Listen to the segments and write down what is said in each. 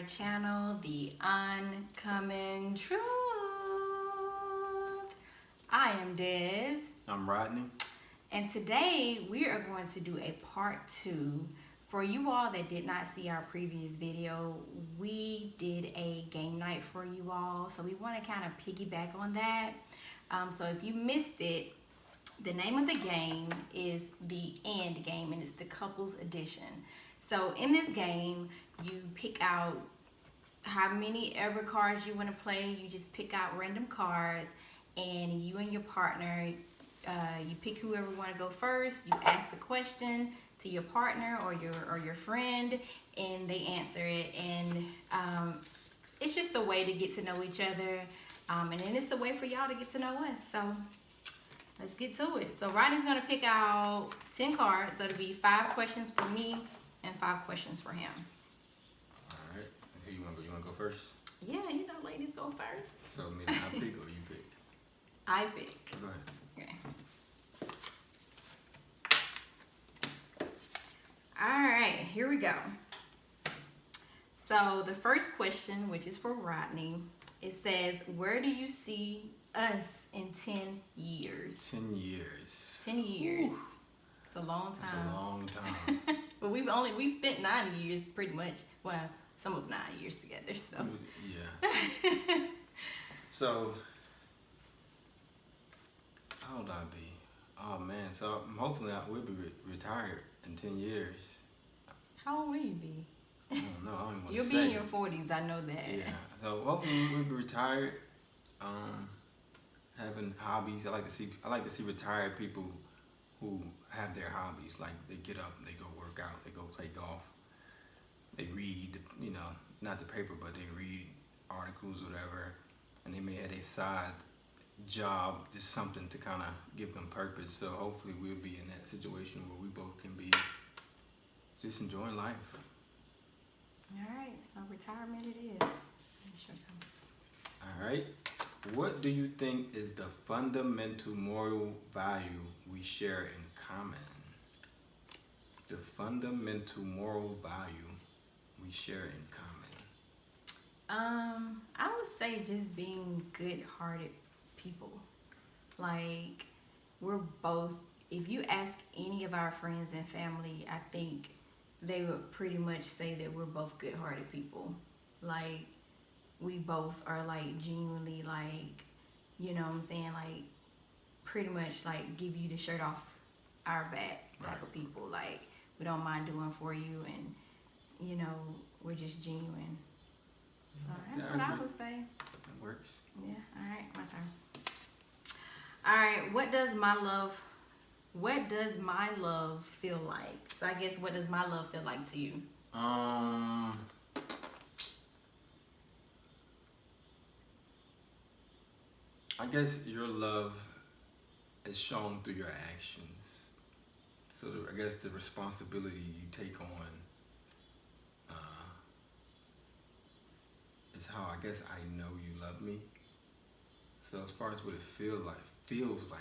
channel, The Uncommon Truth. I am Des. I'm Rodney. And today we are going to do a part 2. For you all that did not see our previous video, we did a game night for you all. So we want to kind of piggyback on that. So if you missed it, the name of the game is the End Game, and it's the couples edition. So in this game, you pick out how many ever cards you want to play. You just pick out random cards, and you and your partner, you pick whoever want to go first. You ask the question to your partner or your friend, and they answer it. And it's just a way to get to know each other, and then it's a way for y'all to get to know us. So let's get to it. So Rodney's gonna pick out 10 cards. So it'll be 5 questions for me and 5 questions for him. All right. Who you want to go? You want to go first? Yeah, you know, ladies go first. So maybe I pick or you pick? I pick. Go ahead. Okay. All right, here we go. So the first question, which is for Rodney, it says, where do you see us in 10 years? 10 years. 10 years. Ooh. It's a long time. That's a long time. But we spent 9 years pretty much. Well, some of 9 years together. So Yeah. So how old I be? Oh man. So hopefully I will be retired in 10 years. how old will you be? I don't know. I don't even want to You'll say. be in your 40s. I know that. Yeah. So hopefully we'll be retired. Having hobbies. I like to see retired people who have their hobbies. Like they get up, they go work out, they go play golf, they read, you know, not the paper, but they read articles or whatever, and they may have a side job, just something to kind of give them purpose. So hopefully we'll be in that situation where we both can be just enjoying life. All right. So retirement it is. All right. What do you think is the fundamental moral value we share in common? The fundamental moral value we share in common. I would say just being good-hearted people. Like, we're both, if you ask any of our friends and family, I think they would pretty much say that we're both good-hearted people. Like, we both are like genuinely like, you know what I'm saying, like pretty much like give you the shirt off our back type of people. Like we don't mind doing for you, and you know, we're just genuine. So that's what I would say. That works. Yeah. All right, my turn. All right, what does my love feel like? So I guess, what does my love feel like to you? I guess your love is shown through your actions. So I guess the responsibility you take on is how I guess I know you love me. So as far as what it feels like,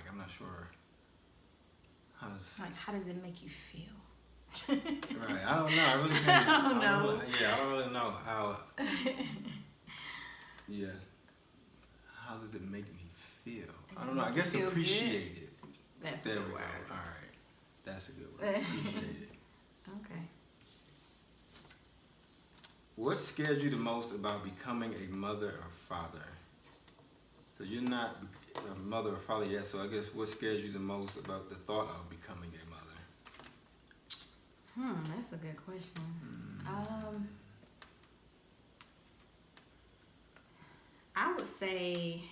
I'm not sure. How does it make you feel? Right, I don't know. I really can't. I don't know. I don't really know how. Yeah. How does it make me feel? I don't know. I guess appreciate it. That's there a good we word. go. All right. That's a good word. Appreciate it. Okay. What scares you the most about becoming a mother or father? So you're not a mother or father yet, so I guess what scares you the most about the thought of becoming a mother? That's a good question. I would say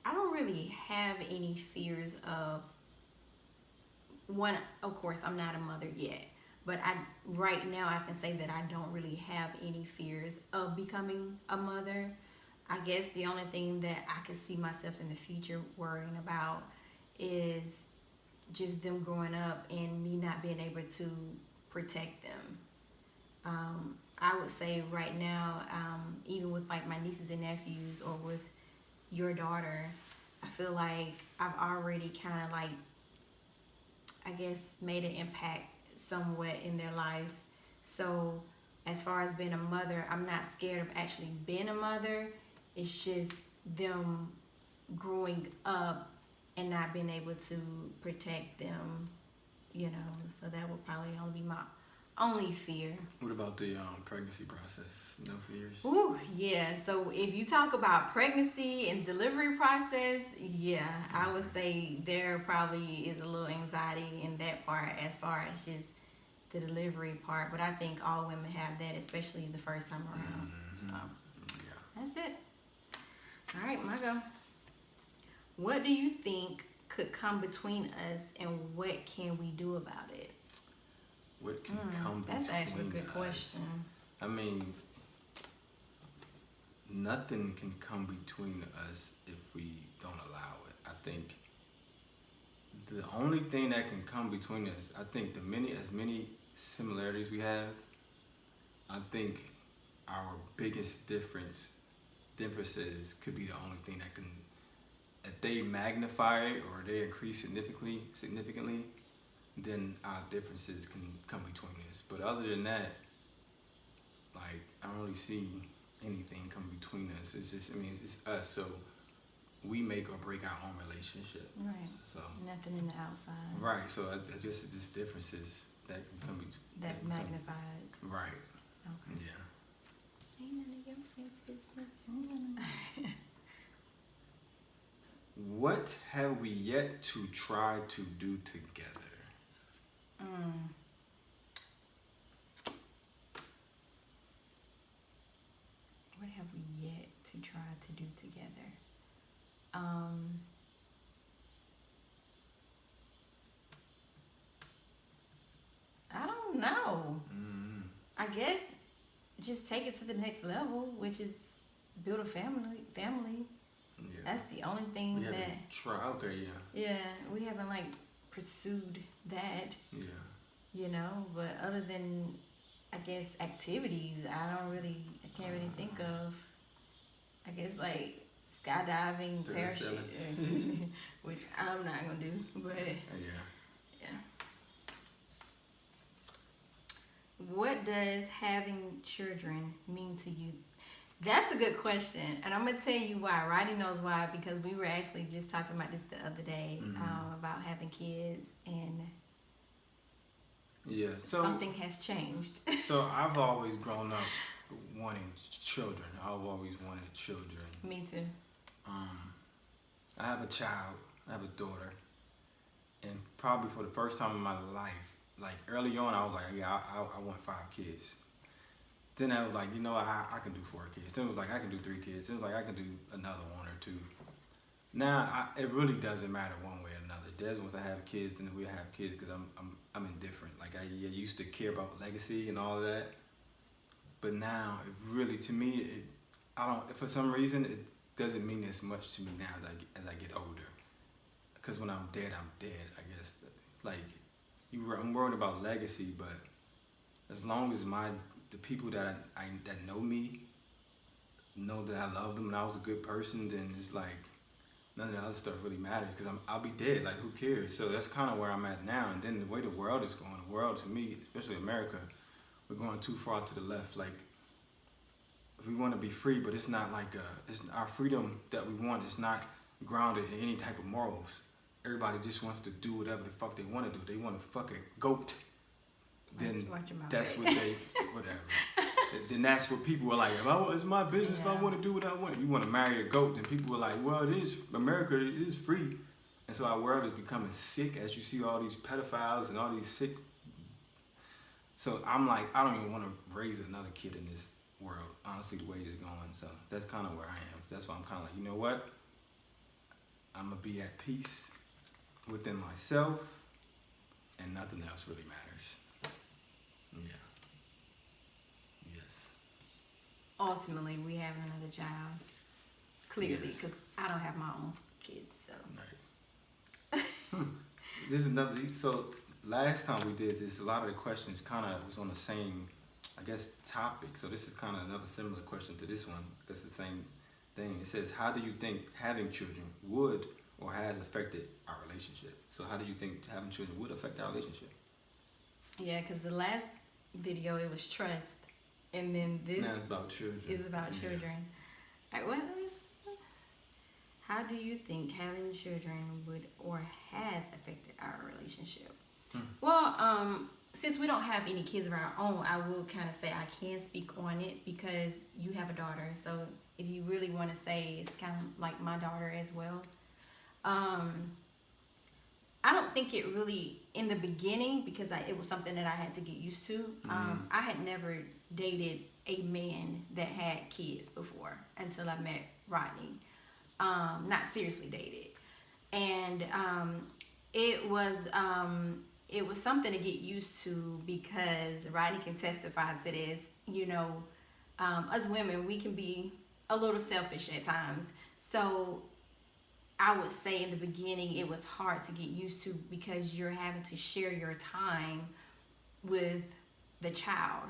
I don't really have any fears of one. Of course, I'm not a mother yet, but right now I can say that I don't really have any fears of becoming a mother. I guess the only thing that I could see myself in the future worrying about is just them growing up and me not being able to protect them. I would say right now, even with like my nieces and nephews or with your daughter, I feel like I've already kind of like, I guess, made an impact somewhat in their life. So as far as being a mother, I'm not scared of actually being a mother. It's just them growing up and not being able to protect them, you know. So that will probably only be my only fear. What about the pregnancy process? No fears? Ooh, yeah. So if you talk about pregnancy and delivery process, yeah, I would say there probably is a little anxiety in that part as far as just the delivery part. But I think all women have that, especially the first time around. So Yeah. that's it. All right, my go. What do you think could come between us, and what can we do about it? What can come between us? That's actually a good question. I mean, nothing can come between us if we don't allow it. I think the only thing that can come between us, I think as many similarities we have, I think our biggest differences could be the only thing that can, if they magnify it or they increase significantly, then our differences can come between us. But other than that, like, I don't really see anything come between us. It's just, I mean, it's us. So we make or break our own relationship. Right. So nothing in the outside. Right. So I just, it's just differences that can come between. That's magnified. Right. Okay. Yeah. Ain't none of your friends' business. What have we yet to try to do together? What have we yet to try to do together? I don't know. I guess just take it to the next level, which is build a family. Yeah. That's the only thing We that. haven't tried. Okay. Yeah. Yeah, we haven't like pursued that. Yeah. You know, but other than, I guess, activities, I can't really think of. I guess like skydiving, parachute, which I'm not gonna do, but yeah. What does having children mean to you? That's a good question, and I'm gonna tell you why. Rodney knows why, because we were actually just talking about this the other day, about having kids, and so something has changed. So I've always grown up wanting children. I've always wanted children. Me too. I have a child. I have a daughter, and probably for the first time in my life, like early on, I was like, yeah, I want 5 kids. Then I was like, you know, I can do 4 kids. Then it was like, I can do 3 kids. Then it was like, I can do another 1 or 2. Now it really doesn't matter one way or another. Des wants to have kids, then we'll have kids, because I'm indifferent. Like I used to care about legacy and all that, but now it really, to me, I don't. For some reason, it doesn't mean as much to me now as I get older. Because when I'm dead, I guess. Like I'm worried about legacy, but as long as the people that that know me know that I love them and I was a good person, then it's like none of the other stuff really matters, because I'll be dead. Like, who cares? So that's kind of where I'm at now. And then the way the world is going, the world, to me, especially America, we're going too far to the left. Like, we want to be free, but it's not like our freedom that we want is not grounded in any type of morals. Everybody just wants to do whatever the fuck they want to do. They want to fuck a goat. Then that's what they, whatever. Then that's what people are like, oh, it's my business if I want to do what I want. You want to marry a goat, then people are like, well, it is America, it is free. And so our world is becoming sick, as you see all these pedophiles and all these sick. So I'm like, I don't even want to raise another kid in this world, honestly, the way it's going. So that's kind of where I am. That's why I'm kind of like, you know what? I'm going to be at peace within myself, and nothing else really matters. Yeah. Yes. Ultimately, we have another child. Clearly, because I don't have my own kids, so. Right. This is another. So last time we did this, a lot of the questions kind of was on the same, I guess, topic. So this is kind of another similar question to this one. It's the same thing. It says, how do you think having children would or has affected our relationship? So how do you think having children would affect our relationship? Yeah, because the last video, it was trust. And then this now it's about children. is about children. All right, how do you think having children would or has affected our relationship? Well, since we don't have any kids of our own, I will kind of say I can speak on it because you have a daughter. So if you really want to say, it's kind of like my daughter as well. I don't think it really, in the beginning, because it was something that I had to get used to. I had never dated a man that had kids before until I met Rodney. Not seriously dated. And it was something to get used to because Rodney can testify to this. You know, us women, we can be a little selfish at times. So I would say in the beginning it was hard to get used to because you're having to share your time with the child.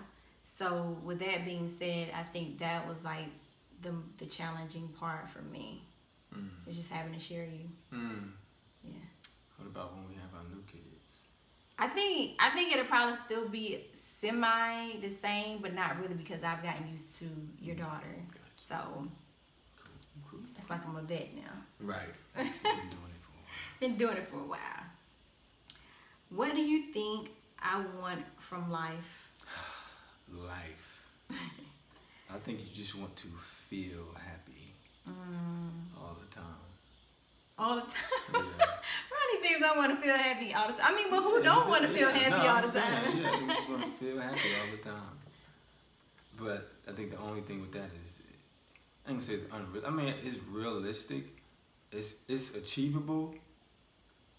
So with that being said, I think that was like the challenging part for me. It's just having to share you. Yeah. What about when we have our new kids? I think it'll probably still be semi the same, but not really because I've gotten used to your daughter. Gotcha. So Cool. it's like I'm a vet now. Right. Been doing it for a while. Been doing it for a while. What do you think I want from life? Life. I think you just want to feel happy all the time. All the time. Yeah. Ronnie thinks I want to feel happy all the time. I mean, but who don't want to feel happy all the time? Yeah, you just want to feel happy all the time. But I think the only thing with that is, I ain't gonna say it's unreal. I mean, it's realistic. It's achievable,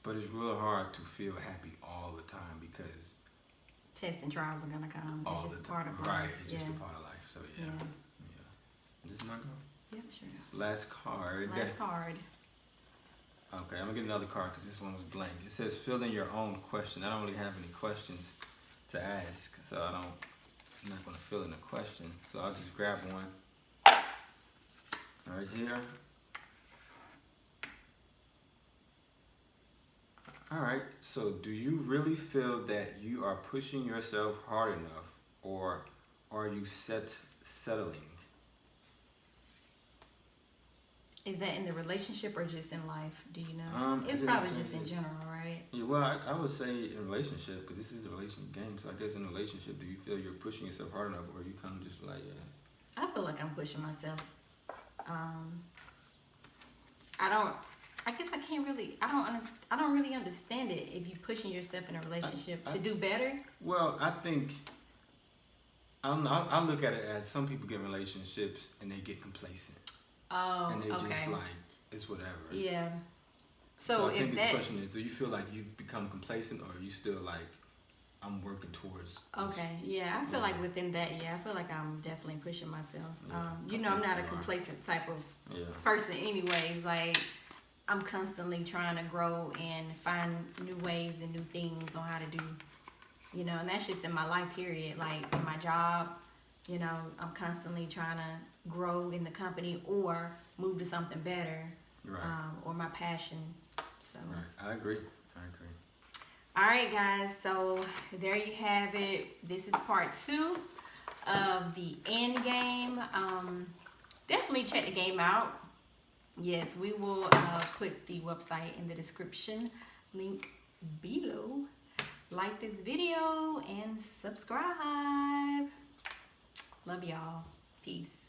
but it's real hard to feel happy all the time because Tests and trials are gonna come. all It's the just time, part of life. right? It's just Yeah. a part of life. So yeah. This is my goal. Yeah, sure. Last card. Last card. Okay, I'm gonna get another card because this one was blank. It says fill in your own question. I don't really have any questions to ask, so I'm not gonna fill in a question. So I'll just grab one right here. All right. So, do you really feel that you are pushing yourself hard enough, or are you settling? Is that in the relationship or just in life? Do you know? It's it probably is- just in general, right? Yeah, well, I would say in relationship, because this is a relationship game. So I guess in a relationship, do you feel you're pushing yourself hard enough, or are you kind of just like, I feel like I'm pushing myself. I guess I can't really. I don't really understand it. If you pushing yourself in a relationship to do better. Well, I think I look at it as some people get in relationships and they get complacent. Oh, And they okay. just like, it's whatever. Yeah. So I think if the question is, do you feel like you've become complacent, or are you still like, I'm working towards this? Okay, yeah, I feel like within that, I feel like I'm definitely pushing myself. Yeah, You know, I'm not a you are. complacent type of Yeah. person anyways. Like, I'm constantly trying to grow and find new ways and new things on how to do, you know, and that's just in my life period. Like, in my job, you know, I'm constantly trying to grow in the company or move to something better, Right. or my passion. So. Right. I agree. All right, guys, so there you have it. This is part 2 of the end game. Definitely check the game out. Yes, we will put the website in the description, link below. Like this video and subscribe. Love y'all. Peace.